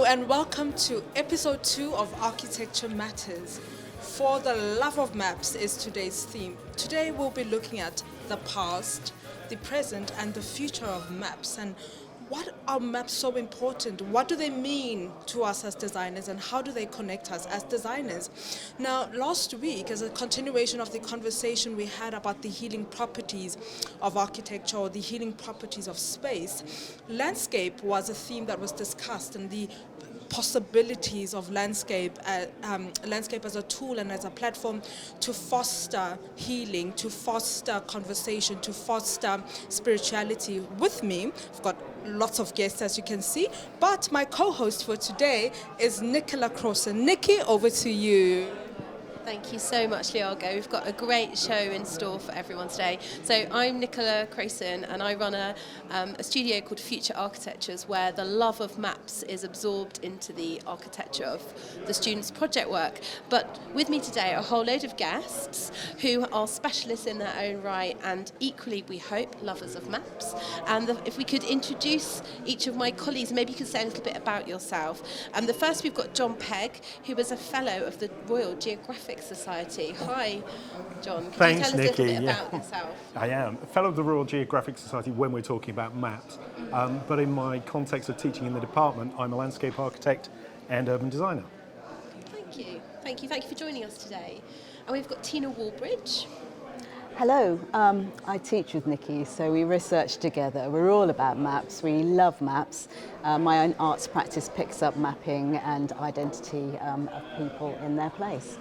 and welcome to episode 2 of Architecture Matters. For the love of maps is today's theme. Today we'll be looking at the past, the present and the future of maps, and what are maps so important? What do they mean to us as designers, and how do they connect us as designers? Now, last week, as a continuation of the conversation we had about the healing properties of architecture or the healing properties of space, landscape was a theme that was discussed, and the possibilities of landscape as a tool and as a platform to foster healing, to foster conversation, to foster spirituality. With me, I've got lots of guests, as you can see, but my co-host for today is Nicola Crowson. Nikki, over to you. Thank you so much, Leago. We've got a great show in store for everyone today. So I'm Nicola Crowson, and I run a studio called Future Architectures, where the love of maps is absorbed into the architecture of the students' project work. But with me today are a whole load of guests who are specialists in their own right, and equally, we hope, lovers of maps. And if we could introduce each of my colleagues, maybe you could say a little bit about yourself. The first, we've got John Pegg, who is a fellow of the Royal Geographic Society. Hi, John. Can you tell us Nikki. a little bit about yourself? I am a fellow of the Royal Geographic Society when we're talking about maps, but in my context of teaching in the department, I'm a landscape architect and urban designer. Thank you. Thank you for joining us today. And we've got Tina Wallbridge. Hello, I teach with Nikki, so we research together. We're all about maps, we love maps. My own arts practice picks up mapping and identity of people in their place.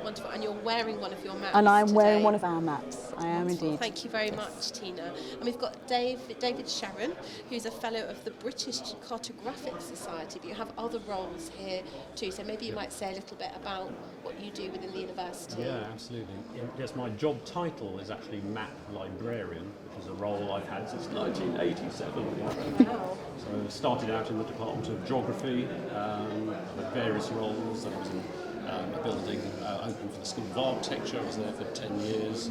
Wonderful, and you're wearing one of your maps. And I'm today. wearing one of our maps. I am indeed. Thank you very much, Tina. And we've got David Sharon, who's a fellow of the British Cartographic Society, but you have other roles here too, so maybe you might say a little bit about what you do within the university. Yeah, absolutely. Yes, my job title is actually map librarian, which is a role I've had since 1987. Wow. So I started out in the Department of Geography, I've had various roles. I was in a building open for the School of Architecture. I was there for 10 years,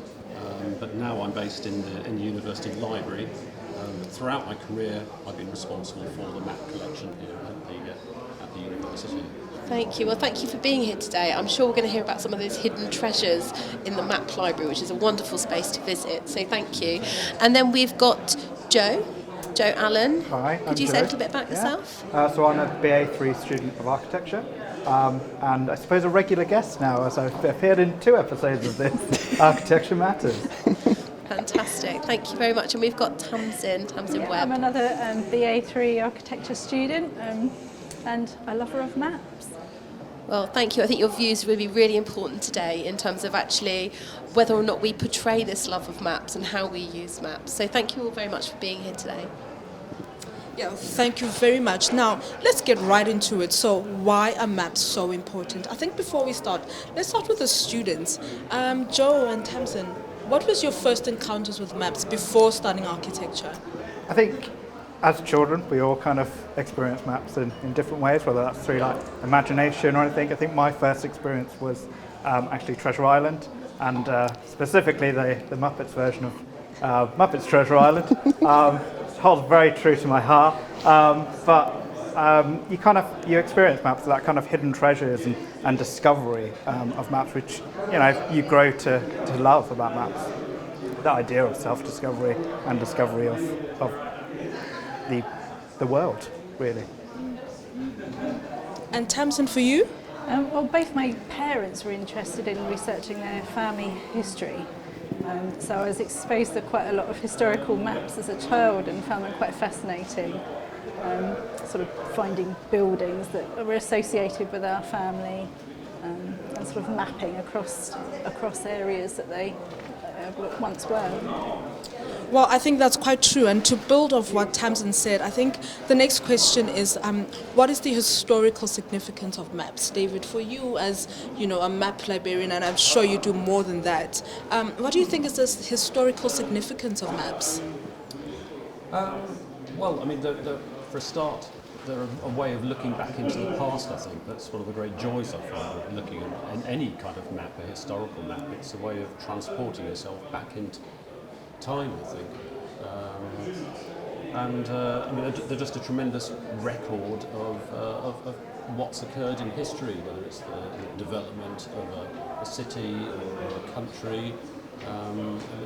but now I'm based in the University Library. Throughout my career, I've been responsible for the map collection here at the university. Thank you. Well, thank you for being here today. I'm sure we're going to hear about some of those hidden treasures in the map library, which is a wonderful space to visit. So thank you. And then we've got Joe Allen. Hi, Could you say a little bit about yourself? So I'm a BA3 student of architecture, and I suppose a regular guest now, as I've appeared in 2 episodes of this Architecture Matters. Fantastic. Thank you very much. And we've got Tamsin Webb. I'm another BA3 architecture student and a lover of maps. Well, thank you. I think your views will be really important today in terms of actually whether or not we portray this love of maps and how we use maps. So thank you all very much for being here today. Yeah, thank you very much. Now, let's get right into it. So, why are maps so important? I think before we start, let's start with the students. Joe and Tamsin, what was your first encounters with maps before studying architecture? I think as children, we all kind of experience maps in different ways, whether that's through like imagination or anything. I think my first experience was actually Treasure Island, and specifically the Muppets version of Muppets Treasure Island. Holds very true to my heart, but you experience maps, that kind of hidden treasures and discovery of maps, which you grow to love about maps. That idea of self-discovery and discovery of the world, really. And Tamsin, for you? Well, both my parents were interested in researching their family history. So I was exposed to quite a lot of historical maps as a child and found them quite fascinating. Sort of finding buildings that were associated with our family and sort of mapping across areas that they once were. Well, I think that's quite true. And to build off what Tamsin said, I think the next question is, what is the historical significance of maps? David, for you as, a map librarian, and I'm sure you do more than that, what do you think is the historical significance of maps? Well, I mean, for a start, they're a way of looking back into the past, I think. That's one of the great joys I find of looking at any kind of map, a historical map. It's a way of transporting yourself back into time, I think. And I mean, they're just a tremendous record of what's occurred in history, whether it's the development of a city or a country.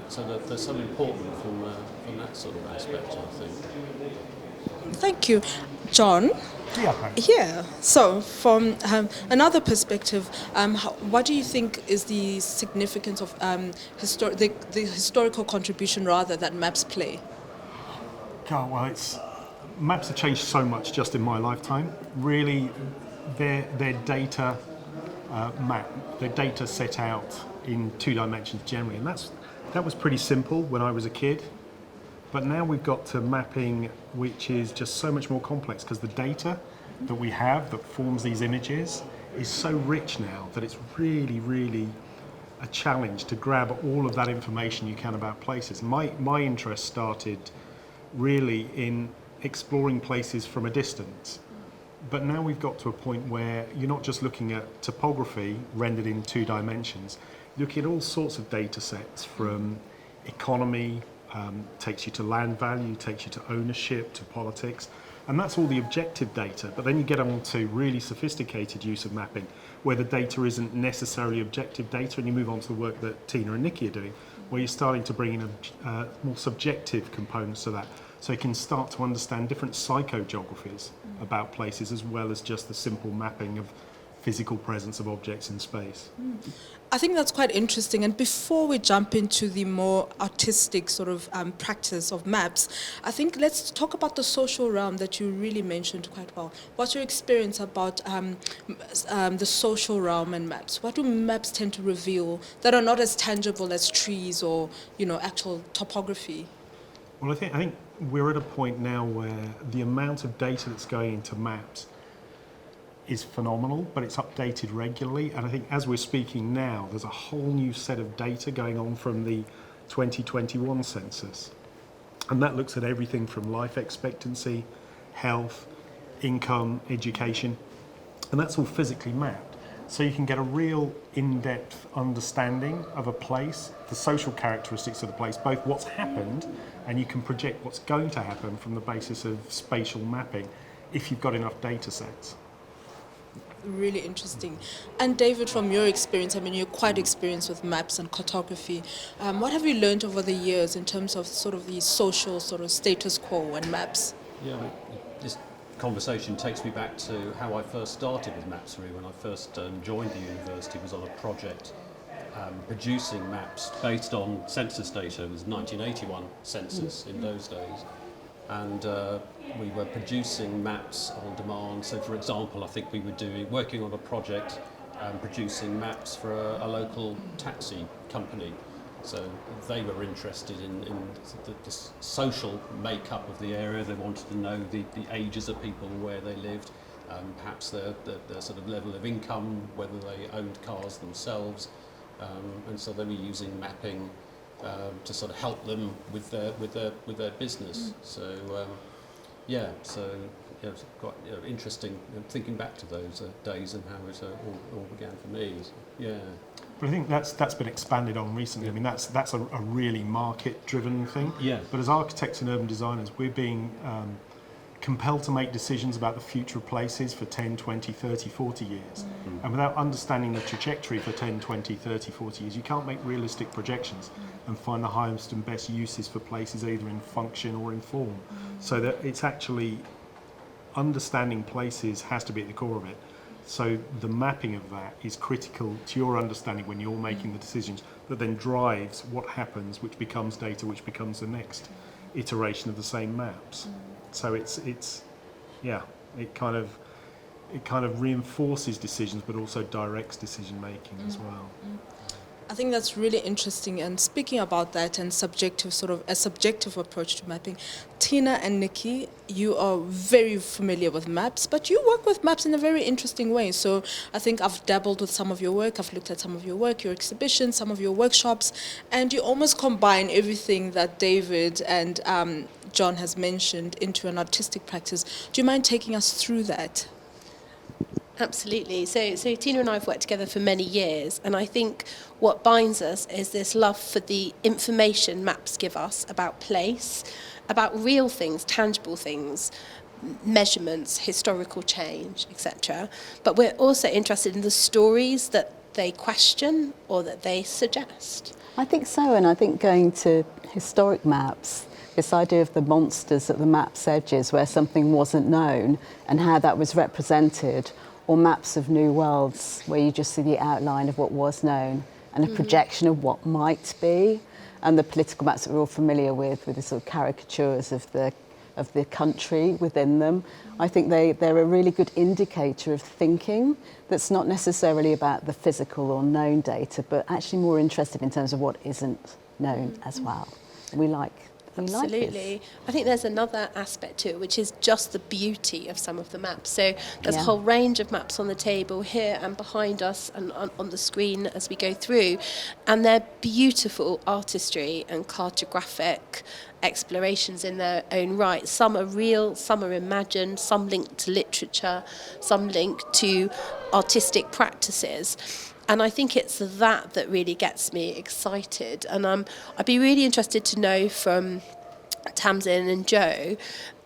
So they're so important from that sort of aspect, I think. Thank you. John? Yeah. Yeah. So, from another perspective, what do you think is the significance of the historical contribution, rather, that maps play? God, well, maps have changed so much just in my lifetime. Really, their data their data set out in 2 dimensions generally, and that was pretty simple when I was a kid. But now we've got to mapping, which is just so much more complex, because the data that we have that forms these images is so rich now that it's really, really a challenge to grab all of that information you can about places. My interest started really in exploring places from a distance. But now we've got to a point where you're not just looking at topography rendered in 2 dimensions, you're looking at all sorts of data sets, from economy, takes you to land value, takes you to ownership, to politics, and that's all the objective data. But then you get on to really sophisticated use of mapping, where the data isn't necessarily objective data, and you move on to the work that Tina and Nikki are doing, where you're starting to bring in more subjective components to that, so you can start to understand different psychogeographies about places, as well as just the simple mapping of physical presence of objects in space. I think that's quite interesting. And before we jump into the more artistic sort of practice of maps, I think let's talk about the social realm that you really mentioned quite well. What's your experience about the social realm and maps? What do maps tend to reveal that are not as tangible as trees or, actual topography? Well, I think we're at a point now where the amount of data that's going into maps is phenomenal, but it's updated regularly. And I think as we're speaking now, there's a whole new set of data going on from the 2021 census. And that looks at everything from life expectancy, health, income, education, and that's all physically mapped. So you can get a real in-depth understanding of a place, the social characteristics of the place, both what's happened, and you can project what's going to happen from the basis of spatial mapping if you've got enough data sets. Really interesting. And David, from your experience, I mean, you're quite experienced with maps and cartography. What have you learned over the years in terms of sort of the social sort of status quo and maps? Yeah, this conversation takes me back to how I first started with maps. Really, when I first joined the university, was on a project producing maps based on census data. It was 1981 census in those days. And we were producing maps on demand. So, for example, I think we were working on a project producing maps for a local taxi company. So they were interested in the social makeup of the area. They wanted to know the ages of people, where they lived, perhaps their sort of level of income, whether they owned cars themselves. And so they were using mapping to sort of help them with their business. So it's quite interesting thinking back to those days and how it all began for me. So, yeah. But I think that's been expanded on recently. I mean, that's a really market-driven thing. Yeah. But as architects and urban designers, we're being compelled to make decisions about the future of places for 10, 20, 30, 40 years. Mm. And without understanding the trajectory for 10, 20, 30, 40 years, you can't make realistic projections and find the highest and best uses for places, either in function or in form. So that it's actually understanding places has to be at the core of it. So the mapping of that is critical to your understanding when you're making the decisions, that then drives what happens, which becomes data, which becomes the next iteration of the same maps. So it kind of reinforces decisions, but also directs decision making as well. I think that's really interesting. And speaking about that and a subjective approach to mapping, Tina and Nikki, you are very familiar with maps, but you work with maps in a very interesting way. So I think I've dabbled with some of your work, I've looked at some of your work, your exhibitions, some of your workshops, and you almost combine everything that David and John has mentioned into an artistic practice. Do you mind taking us through that? Absolutely. So Tina and I have worked together for many years, and I think what binds us is this love for the information maps give us about place, about real things, tangible things, measurements, historical change, etc. But we're also interested in the stories that they question or that they suggest. I think so, and I think going to historic maps, this idea of the monsters at the map's edges where something wasn't known and how that was represented, or maps of new worlds where you just see the outline of what was known and a projection of what might be, and the political maps that we're all familiar with the sort of caricatures of the country within them. I think they're a really good indicator of thinking that's not necessarily about the physical or known data, but actually more interested in terms of what isn't known as well. We like Absolutely. this. I think there's another aspect to it, which is just the beauty of some of the maps. So there's a Yeah. whole range of maps on the table here and behind us and on the screen as we go through. And they're beautiful artistry and cartographic explorations in their own right. Some are real, some are imagined, some linked to literature, some linked to artistic practices. And I think it's that really gets me excited. And I'd be really interested to know from Tamsin and Joe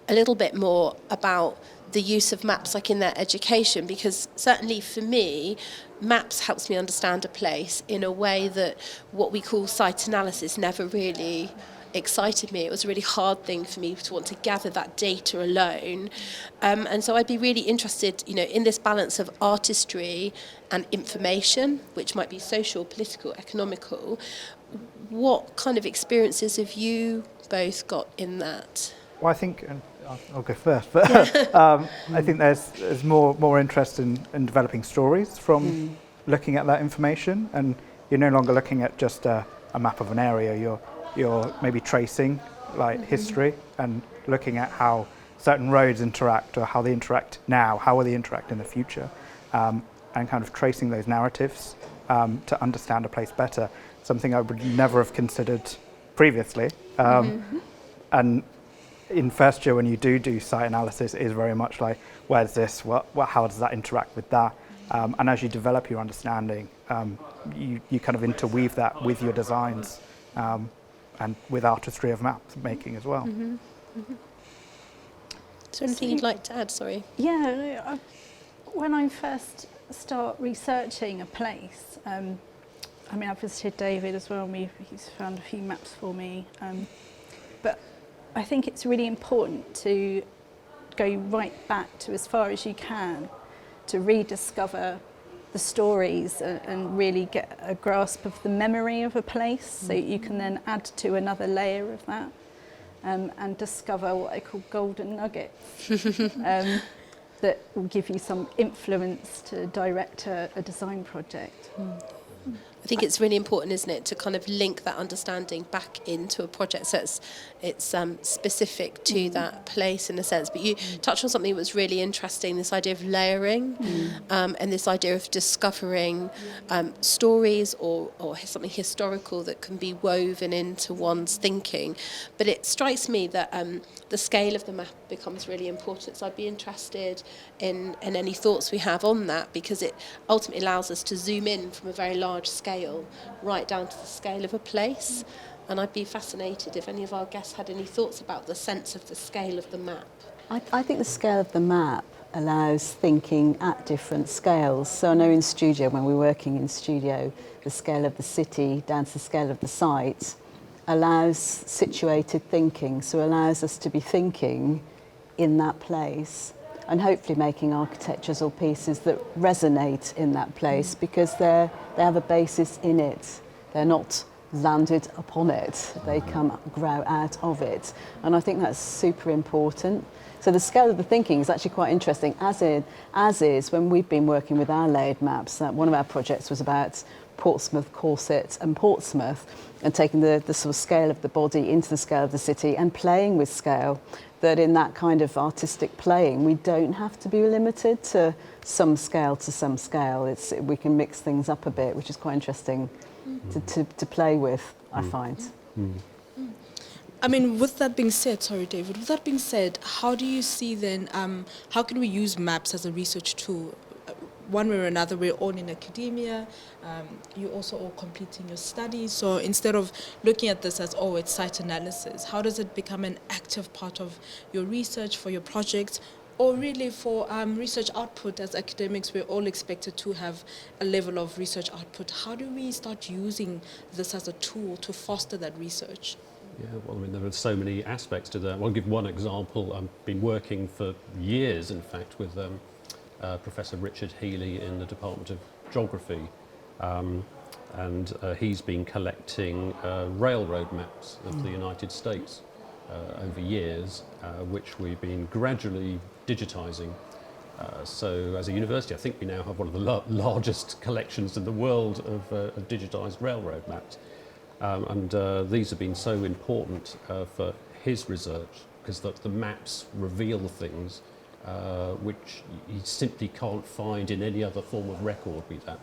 a little bit more about the use of maps like in their education, because certainly for me, maps helps me understand a place in a way that what we call site analysis never really excited me. It was a really hard thing for me to want to gather that data alone. And so I'd be really interested, in this balance of artistry and information, which might be social, political, economical. What kind of experiences have you both got in that? Well, I think, and I'll go first, but I think there's more interest in developing stories from looking at that information, and you're no longer looking at just a map of an area. You're maybe tracing history and looking at how certain roads interact, or how they interact now, how will they interact in the future, and kind of tracing those narratives to understand a place better. Something I would never have considered previously. And in first year, when you do site analysis, it is very much like, where's this? How does that interact with that? And as you develop your understanding, you kind of interweave that with your designs. And with artistry of map making as well. Is there anything you'd like to add? Sorry. Yeah, when I first start researching a place, I've visited David as well, and he's found a few maps for me. But I think it's really important to go right back to as far as you can to rediscover the stories and really get a grasp of the memory of a place, so you can then add to another layer of that and discover what I call golden nuggets that will give you some influence to direct a design project. I think it's really important, isn't it, to kind of link that understanding back into a project, so it's specific to that place in a sense. But you touched on something that was really interesting, this idea of layering, and this idea of discovering stories or something historical that can be woven into one's thinking. But it strikes me that the scale of the map becomes really important, so I'd be interested in any thoughts we have on that, because it ultimately allows us to zoom in from a very large scale right down to the scale of a place. And I'd be fascinated if any of our guests had any thoughts about the sense of the scale of the map. I think the scale of the map allows thinking at different scales. So I know in studio, when we're working in studio, the scale of the city down to the scale of the site allows situated thinking, so allows us to be thinking in that place, and hopefully making architectures or pieces that resonate in that place because they have a basis in it. They're not landed upon it. They grow out of it. And I think that's super important. So the scale of the thinking is actually quite interesting, as is when we've been working with our layered maps. One of our projects was about Portsmouth, Corset and Portsmouth, and taking the sort of scale of the body into the scale of the city and playing with scale. That in that kind of artistic playing, we don't have to be limited to some scale to some scale. We can mix things up a bit, which is quite interesting to play with, I find. I mean, with that being said, sorry, David, with that being said, how do you see then, how can we use maps as a research tool? one way or another, we're all in academia. You're also all completing your studies. So instead of looking at this as, oh, it's site analysis, how does it become an active part of your research for your projects? Or really for research output, as academics, we're all expected to have a level of research output. How do we start using this as a tool to foster that research? Yeah, well, I mean, there are so many aspects to that. I'll give one example. I've been working for years, in fact, with Professor Richard Healy in the Department of Geography. And he's been collecting railroad maps of the United States over years, which we've been gradually digitising. So as a university, I think we now have one of the largest collections in the world of digitised railroad maps. And these have been so important for his research, because the maps reveal things which you simply can't find in any other form of record, be that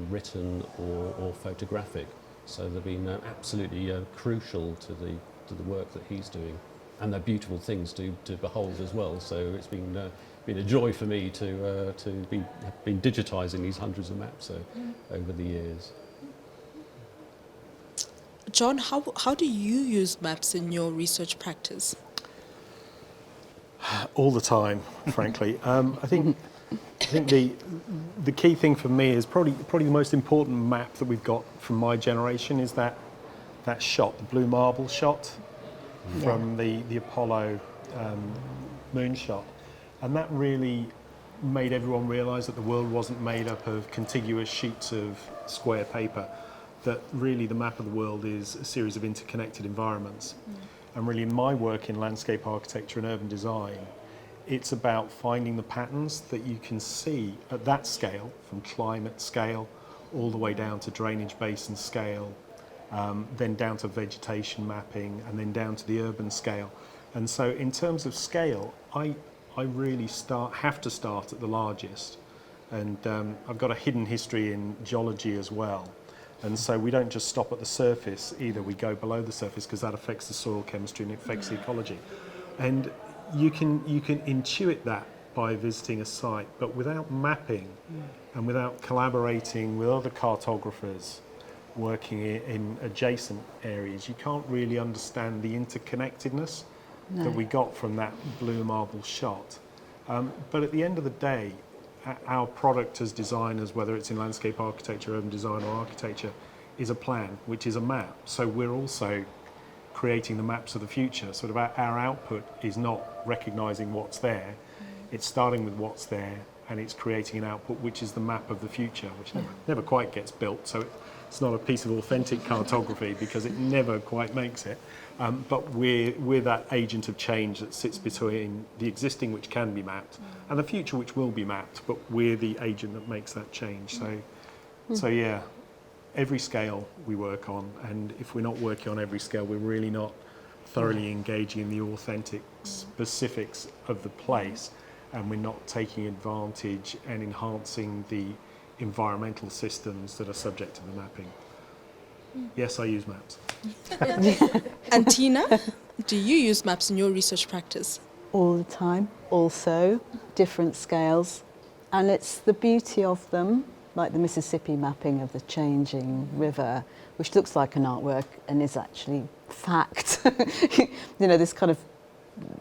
written or photographic. So they've been absolutely crucial to the work that he's doing, and they're beautiful things to behold as well. So it's been a joy for me to be digitising these hundreds of maps over the years. John, how do you use maps in your research practice? All the time, frankly. I think the key thing for me is probably the most important map that we've got from my generation is that shot, the blue marble shot from the Apollo moonshot, and that really made everyone realise that the world wasn't made up of contiguous sheets of square paper. That really the map of the world is a series of interconnected environments. And really in my work in landscape architecture and urban design, it's about finding the patterns that you can see at that scale, from climate scale all the way down to drainage basin scale, then down to vegetation mapping, and then down to the urban scale. And so in terms of scale, I really have to start at the largest. And I've got a hidden history in geology as well. And so we don't just stop at the surface either, we go below the surface, because that affects the soil chemistry and it affects the ecology. And you can intuit that by visiting a site, but without mapping and without collaborating with other cartographers working in adjacent areas, you can't really understand the interconnectedness that we got from that blue marble shot. But at the end of the day, our product as designers, whether it's in landscape architecture, urban design or architecture, is a plan, which is a map. So we're also creating the maps of the future. Sort of our output is not recognising what's there, it's starting with what's there, and it's creating an output which is the map of the future, which never quite gets built. So it's not a piece of authentic cartography because it never quite makes it. But we're that agent of change that sits between the existing, which can be mapped, and the future, which will be mapped, but we're the agent that makes that change. So yeah, every scale we work on, and if we're not working on every scale, we're really not thoroughly engaging in the authentic specifics of the place, and we're not taking advantage and enhancing the environmental systems that are subject to the mapping. Yes, I use maps. And Tina, do you use maps in your research practice? All the time, also different scales, and it's the beauty of them, like the Mississippi mapping of the changing river, which looks like an artwork and is actually fact. You know, this kind of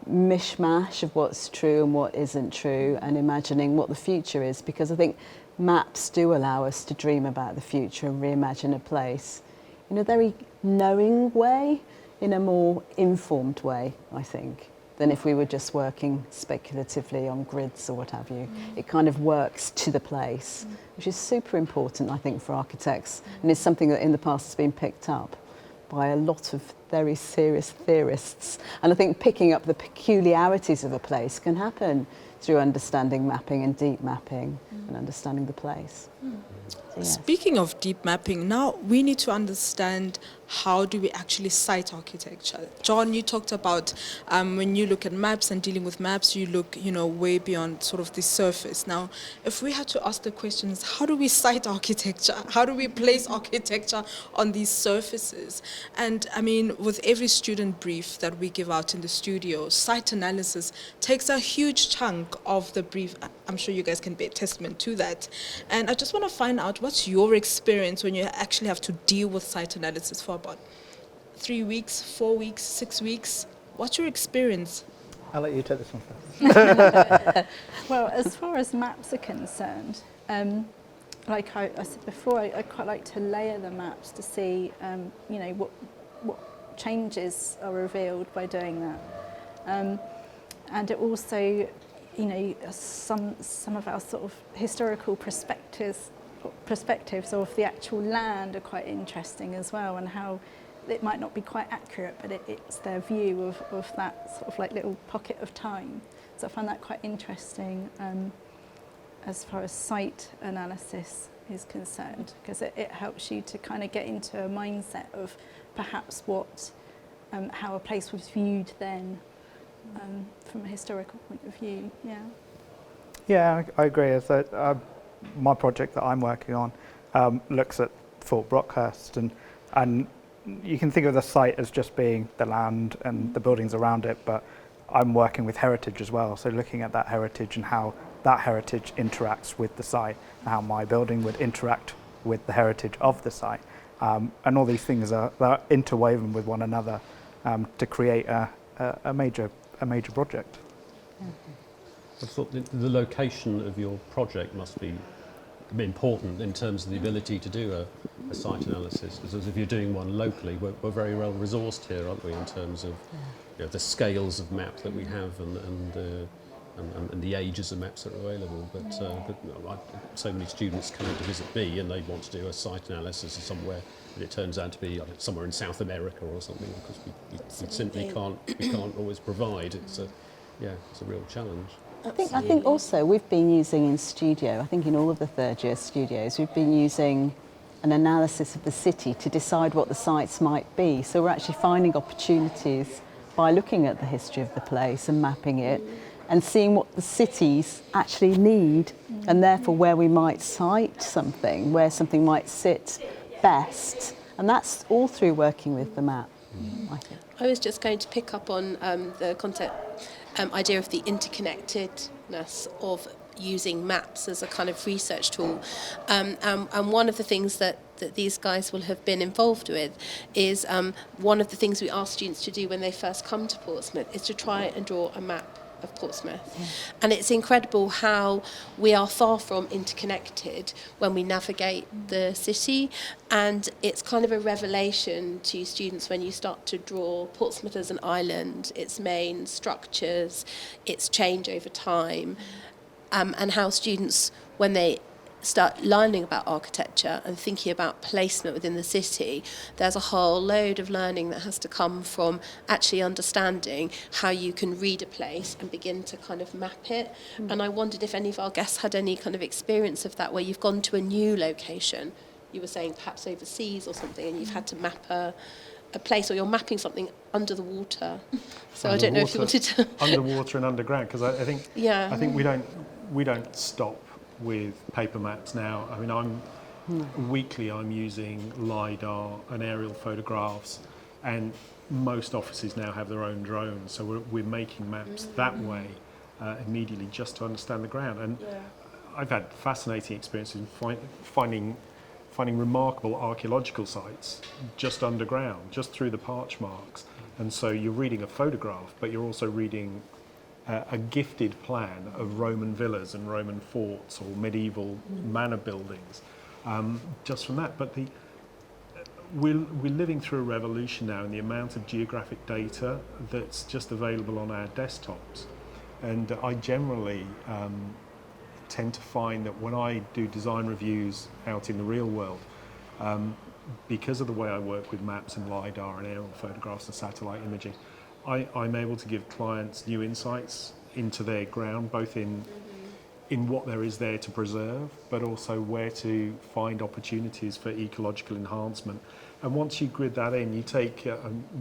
mishmash of what's true and what isn't true, and imagining what the future is, because I think maps do allow us to dream about the future and reimagine a place in a very knowing way, in a more informed way, I think, than if we were just working speculatively on grids or what have you. It kind of works to the place, which is super important, I think, for architects, and it's something that in the past has been picked up by a lot of very serious theorists. And I think picking up the peculiarities of a place can happen through understanding mapping and deep mapping and understanding the place. So, yes. Speaking of deep mapping, now we need to understand how do we actually site architecture. John, you talked about when you look at maps and dealing with maps, you look, way beyond sort of the surface. Now, if we had to ask the questions, how do we site architecture? How do we place architecture on these surfaces? And I mean, with every student brief that we give out in the studio, site analysis takes a huge chunk of the brief. I'm sure you guys can be a testament to that. And I just want to find out, what's your experience when you actually have to deal with site analysis for about 3 weeks, 4 weeks, 6 weeks? What's your experience? I'll let you take this one first. Well, as far as maps are concerned, like I said before, I quite like to layer the maps to see, you know, what changes are revealed by doing that. And it also, you know, some of our sort of historical perspectives of the actual land are quite interesting as well, and how it might not be quite accurate, but it's their view of that sort of like little pocket of time. So I find that quite interesting as far as site analysis is concerned, because it helps you to kind of get into a mindset of perhaps how a place was viewed then from a historical point of view. Yeah, I agree. So, my project that I'm working on looks at Fort Brockhurst, and you can think of the site as just being the land and the buildings around it, but I'm working with heritage as well. So looking at that heritage and how that heritage interacts with the site, and how my building would interact with the heritage of the site. And all these things are interwoven with one another to create a major project. I thought the location of your project must be important in terms of the ability to do a site analysis, because if you're doing one locally, we're very well resourced here, aren't we, in terms of the scales of maps that we have and the ages of maps that are available. But so many students come in to visit me and they want to do a site analysis of somewhere, but it turns out to be somewhere in South America or something, because we simply can't always provide. It's a real challenge. I think also we've been using in studio, I think in all of the third year studios, we've been using an analysis of the city to decide what the sites might be. So we're actually finding opportunities by looking at the history of the place and mapping it and seeing what the cities actually need, and therefore where we might site something, where something might sit best. And that's all through working with the map, I think. I was just going to pick up on the concept idea of the interconnectedness of using maps as a kind of research tool. And one of the things that these guys will have been involved with is one of the things we ask students to do when they first come to Portsmouth is to try and draw a map of Portsmouth. Yeah. And it's incredible how we are far from interconnected when we navigate the city, and it's kind of a revelation to students when you start to draw Portsmouth as an island, its main structures, its change over time, and how students, when they start learning about architecture and thinking about placement within the city, there's a whole load of learning that has to come from actually understanding how you can read a place and begin to kind of map it. And I wondered if any of our guests had any kind of experience of that, where you've gone to a new location, you were saying perhaps overseas or something, and you've had to map a place, or you're mapping something under the water. So I don't know if you wanted to underwater and underground, because I think we don't stop with paper maps now. I mean, weekly I'm using LiDAR and aerial photographs, and most offices now have their own drones, so we're making maps that way immediately, just to understand the ground. And I've had fascinating experiences finding remarkable archaeological sites just underground, just through the parch marks. And so you're reading a photograph, but you're also reading a gifted plan of Roman villas and Roman forts or medieval manor buildings, just from that. But we're living through a revolution now in the amount of geographic data that's just available on our desktops. And I generally tend to find that when I do design reviews out in the real world, because of the way I work with maps and LiDAR and aerial photographs and satellite imaging, I'm able to give clients new insights into their ground, both in what there is there to preserve, but also where to find opportunities for ecological enhancement. And once you grid that in, you take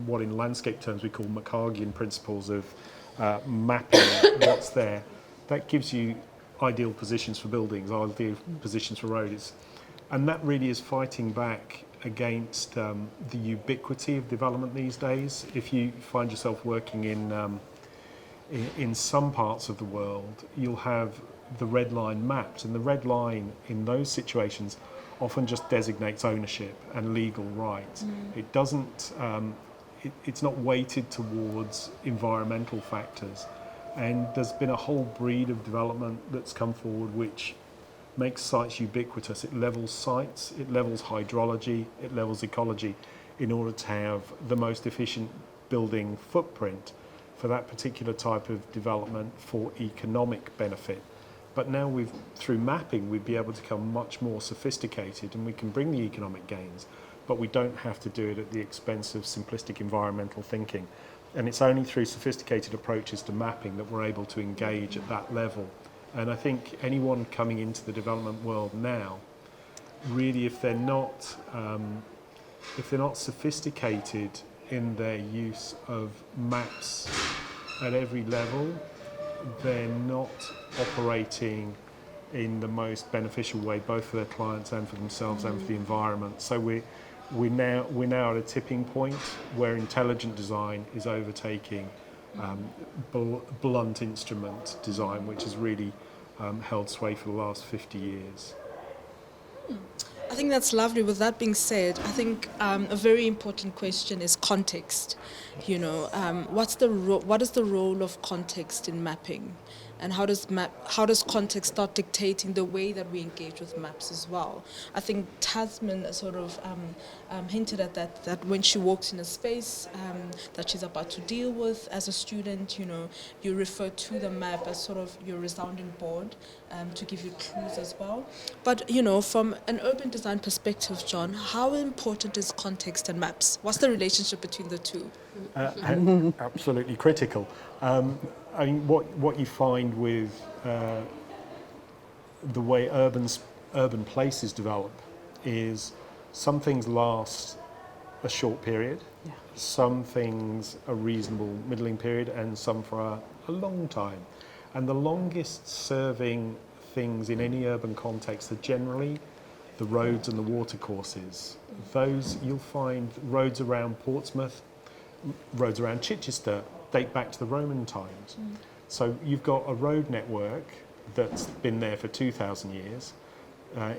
what in landscape terms we call Macargian principles of mapping what's there. That gives you ideal positions for buildings, ideal positions for roads. And that really is fighting back against the ubiquity of development these days. If you find yourself working in some parts of the world, you'll have the red line mapped, and the red line in those situations often just designates ownership and legal rights. It doesn't, it's not weighted towards environmental factors. And there's been a whole breed of development that's come forward which makes sites ubiquitous. It levels sites, it levels hydrology, it levels ecology in order to have the most efficient building footprint for that particular type of development for economic benefit. But now through mapping, we'd be able to become much more sophisticated, and we can bring the economic gains, but we don't have to do it at the expense of simplistic environmental thinking. And it's only through sophisticated approaches to mapping that we're able to engage at that level. And I think anyone coming into the development world now, really, if they're not sophisticated in their use of maps at every level, they're not operating in the most beneficial way, both for their clients and for themselves and for the environment. So we're now at a tipping point where intelligent design is overtaking blunt instrument design, which has really held sway for the last 50 years. I think that's lovely. With that being said, I think a very important question is context. You know, what is the role of context in mapping, and how does context start dictating the way that we engage with maps as well? I think Tasman sort of hinted at that when she walks in a space that she's about to deal with as a student, you know, you refer to the map as sort of your resounding board to give you clues as well. But, you know, from an urban design perspective, John, how important is context and maps? What's the relationship between the two? Absolutely critical. I mean, what you find with the way urban places develop is some things last a short period, some things a reasonable middling period, and some for a long time. And the longest serving things in any urban context are generally the roads and the watercourses. Those, you'll find roads around Portsmouth, roads around Chichester date back to the Roman times. So you've got a road network that's been there for 2,000 years.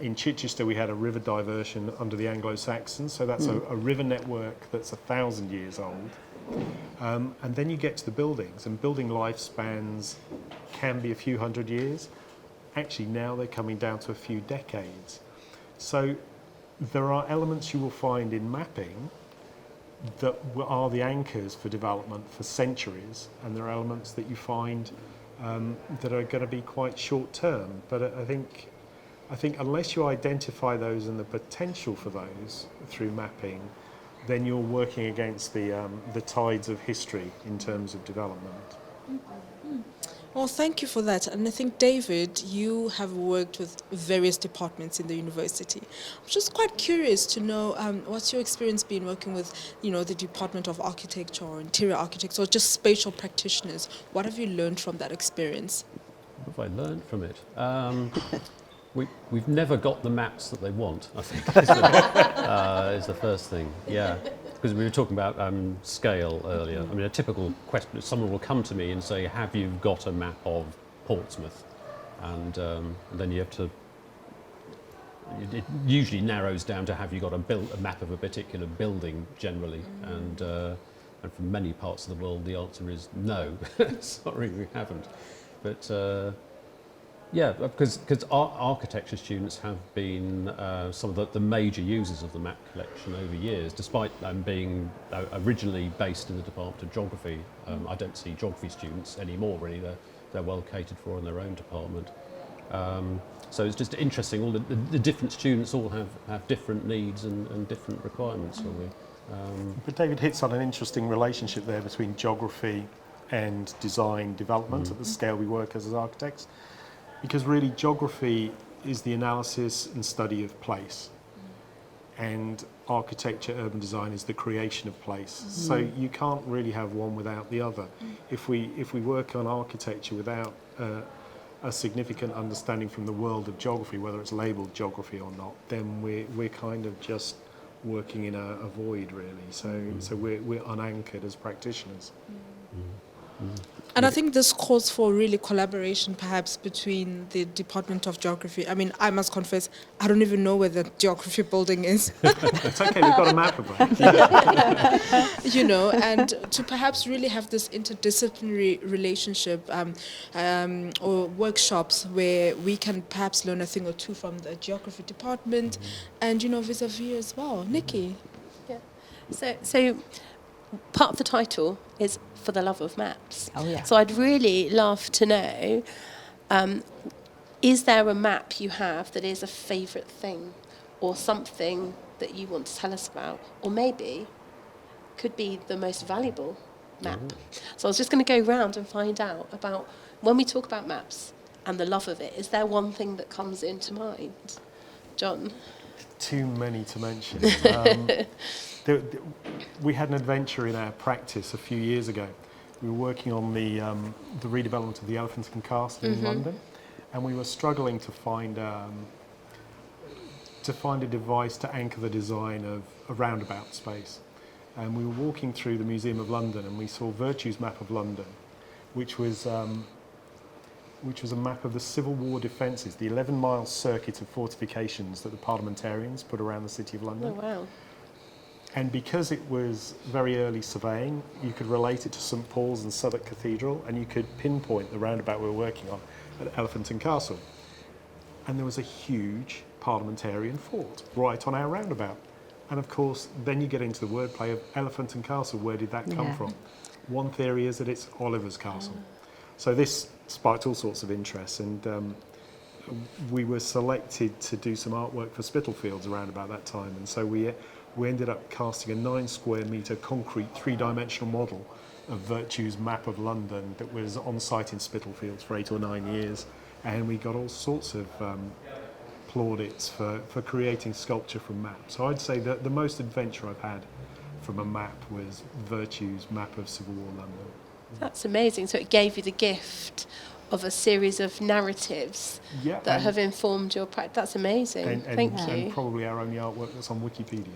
In Chichester we had a river diversion under the Anglo-Saxons, so that's a river network that's 1,000 years old. And then you get to the buildings, and building lifespans can be a few hundred years. Actually now they're coming down to a few decades. So there are elements you will find in mapping that are the anchors for development for centuries, and there are elements that you find that are going to be quite short term. But I think unless you identify those and the potential for those through mapping, then you're working against the tides of history in terms of development. Well, thank you for that. And I think, David, you have worked with various departments in the university. I'm just quite curious to know what's your experience been working with, you know, the Department of Architecture or Interior Architects or just spatial practitioners. What have you learned from that experience? What have I learned from it? We've never got the maps that they want, I think, is the first thing. Yeah. Because we were talking about scale earlier. I mean, a typical question, someone will come to me and say, have you got a map of Portsmouth? And then you have to, it usually narrows down to have you got a map of a particular building generally. And from many parts of the world, the answer is no. Sorry, we haven't. But yeah, because our architecture students have been some of the major users of the map collection over years, despite them being originally based in the Department of Geography. I don't see geography students anymore, really. They're well catered for in their own department. So it's just interesting, all the different students all have different needs and different requirements, really. But David hits on an interesting relationship there between geography and design development at the scale we work as architects. Because really geography is the analysis and study of place, and architecture, urban design is the creation of place. So you can't really have one without the other. If we work on architecture without a significant understanding from the world of geography, whether it's labelled geography or not, then we're kind of just working in a void, really. So we're unanchored as practitioners. And I think this calls for really collaboration, perhaps, between the Department of Geography. I mean, I must confess, I don't even know where the geography building is. It's okay, we've got a map of it. You know, and to perhaps really have this interdisciplinary relationship or workshops where we can perhaps learn a thing or two from the geography department and, you know, vis-a-vis as well. Nikki? Yeah. So part of the title is For the Love of Maps. Oh, yeah. So I'd really love to know, is there a map you have that is a favourite thing or something that you want to tell us about? Or maybe could be the most valuable map. So I was just going to go round and find out about, when we talk about maps and the love of it, is there one thing that comes into mind? John? Too many to mention. We had an adventure in our practice a few years ago. We were working on the redevelopment of the Elephant and Castle in London, and we were struggling to find a device to anchor the design of a roundabout space. And we were walking through the Museum of London, and we saw Virtue's map of London, which was a map of the Civil War defences, the 11-mile circuit of fortifications that the parliamentarians put around the City of London. Oh, wow. And because it was very early surveying, you could relate it to St Paul's and Southwark Cathedral, and you could pinpoint the roundabout we were working on at Elephant and Castle. And there was a huge parliamentarian fort right on our roundabout. And of course, then you get into the wordplay of Elephant and Castle. Where did that come from? One theory is that it's Oliver's Castle. So this sparked all sorts of interest, and we were selected to do some artwork for Spitalfields around about that time. And so we ended up casting a 9 square metre concrete 3-dimensional model of Virtue's map of London that was on site in Spitalfields for 8 or 9 years, and we got all sorts of plaudits for creating sculpture from maps. So I'd say that the most adventure I've had from a map was Virtue's map of Civil War London. That's amazing. So it gave you the gift of a series of narratives that have informed your practice. That's amazing. Thank you. And probably our only artwork that's on Wikipedia.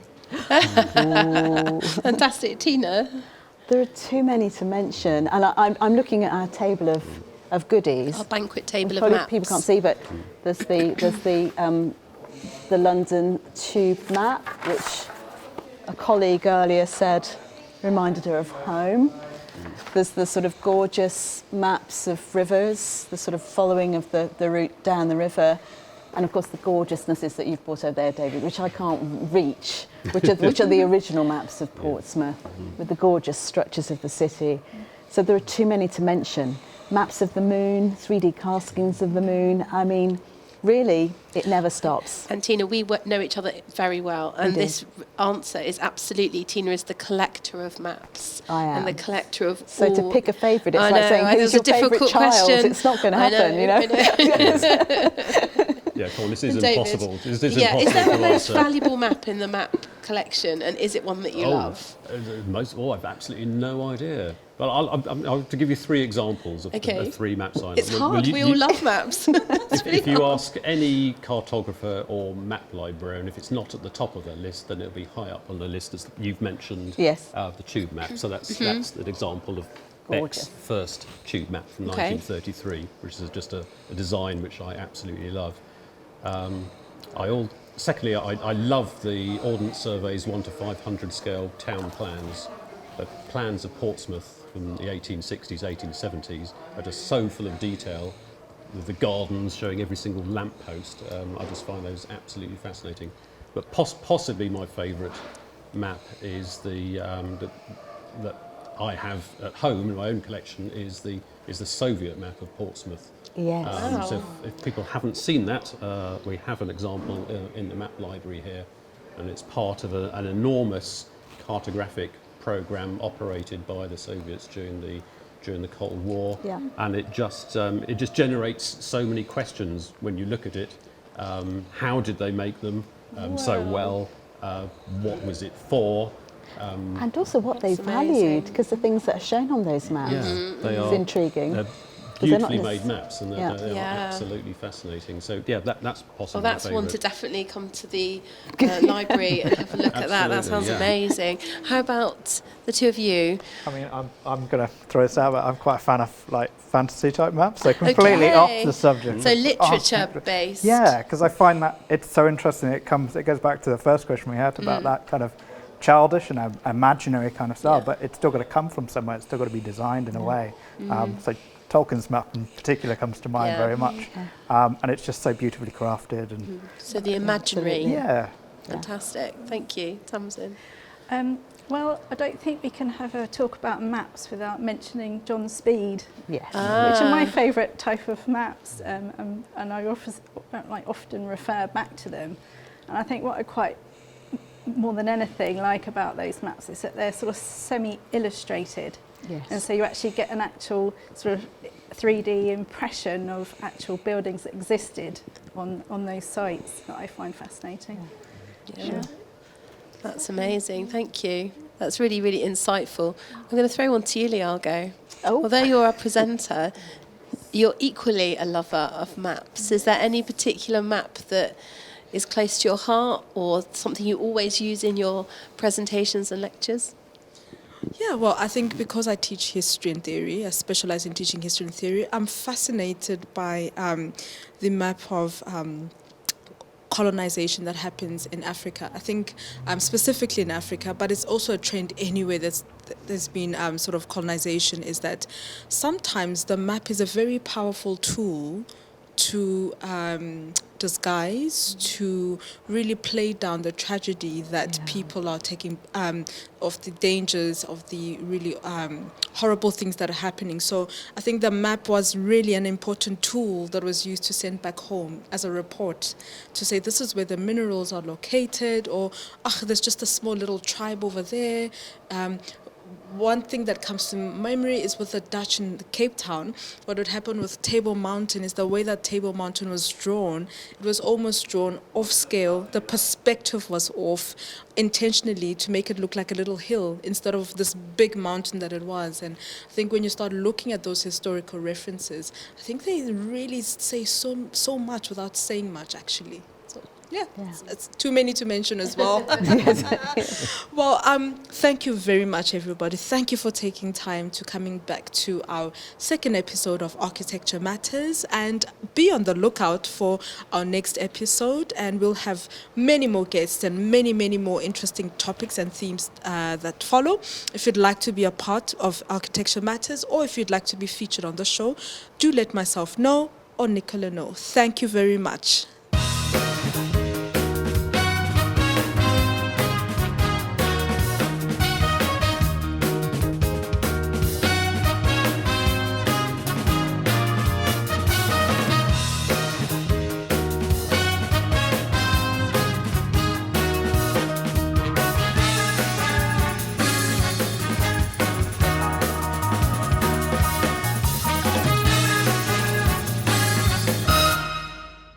Fantastic. Tina? There are too many to mention, and I'm looking at our table of goodies. Our banquet table of Probably maps. people can't see, but there's the London Tube map, which a colleague earlier said reminded her of home. There's the sort of gorgeous maps of rivers, the sort of following of the route down the river, and of course the gorgeousnesses that you've brought over there, David, which I can't reach, which are the original maps of Portsmouth, with the gorgeous structures of the city. So there are too many to mention. Maps of the moon, 3D castings of the moon. I mean, really, it never stops. And Tina, we know each other very well, and this answer is absolutely, Tina is the collector of maps. I am. And the collector of So all... to pick a favourite, it's I like know, saying, who's your favourite child? question. It's not going to happen, you know. Yeah, come on, this is And David, impossible. This is is impossible there a to most answer. valuable map in the map collection, and is it one that you love? I've absolutely no idea. But I'll to give you 3 examples of, Okay. of 3 maps I It's hard, we all love maps. If you ask any cartographer or map librarian, if it's not at the top of their list, then it'll be high up on the list, as you've mentioned, Yes. the tube map. So that's an example of Gorgeous. Beck's first tube map from 1933, which is just a design which I absolutely love. Secondly, I love the Ordnance Survey's 1 to 500 scale town plans. The plans of Portsmouth from the 1860s, 1870s are just so full of detail, with the gardens showing every single lamppost. I just find those absolutely fascinating. But possibly my favourite map is that I have at home in my own collection is the Soviet map of Portsmouth. Yes. So if people haven't seen that, we have an example in the map library here, and it's part of an enormous cartographic program operated by the Soviets during the Cold War. Yeah. And it just generates so many questions when you look at it. How did they make them so well? What was it for? And also what they That's amazing. valued, because the things that are shown on those maps They is are intriguing. They're they're not beautifully just- made maps, and Yeah. they are Yeah. absolutely fascinating. So yeah, that's possibly Well, that's my one to favourite. definitely come to the library and have a look at that. That sounds Absolutely, yeah. amazing. How about the two of you? I mean, I'm going to throw this out, but I'm quite a fan of like fantasy type maps. So completely Okay. off the subject. So of literature architecture. based. Yeah, because I find that it's so interesting. It goes back to the first question we had about that kind of childish and imaginary kind of style, Yeah. but it's still got to come from somewhere. It's still got to be designed in a way. So Tolkien's map in particular comes to mind Yeah. very much, and it's just so beautifully crafted and So the imaginary. yeah. Fantastic. Thank you, Tamsin. Well, I don't think we can have a talk about maps without mentioning John Speed, Yes. which are my favourite type of maps, and I often refer back to them. And I think what I quite, more than anything, like about those maps is that they're sort of semi-illustrated. Yes. And so you actually get an actual sort of 3D impression of actual buildings that existed on those sites that I find fascinating. Yeah. That's amazing. Thank you. That's really, really insightful. I'm going to throw one to you, Leago. Oh. Although you're a presenter, you're equally a lover of maps. Is there any particular map that is close to your heart or something you always use in your presentations and lectures? Yeah, well, I think because I teach history and theory, I specialize in teaching history and theory, I'm fascinated by the map of colonization that happens in Africa. I think specifically in Africa, but it's also a trend anywhere there's been sort of colonization, is that sometimes the map is a very powerful tool to disguise, to really play down the tragedy that people are taking, of the dangers, of the really horrible things that are happening. So I think the map was really an important tool that was used to send back home as a report to say this is where the minerals are located, or there's just a small little tribe over there. One thing that comes to memory is with the Dutch in Cape Town. What would happen with Table Mountain is the way that Table Mountain was drawn. It was almost drawn off scale. The perspective was off intentionally to make it look like a little hill instead of this big mountain that it was. And I think when you start looking at those historical references, I think they really say so much without saying much, actually. Yeah, it's too many to mention as well. Well, thank you very much, everybody. Thank you for taking time to coming back to our second episode of Architecture Matters, and be on the lookout for our next episode, and we'll have many more guests and many more interesting topics and themes that follow. If you'd like to be a part of Architecture Matters, or if you'd like to be featured on the show, do let myself know or Nicola know. Thank you very much.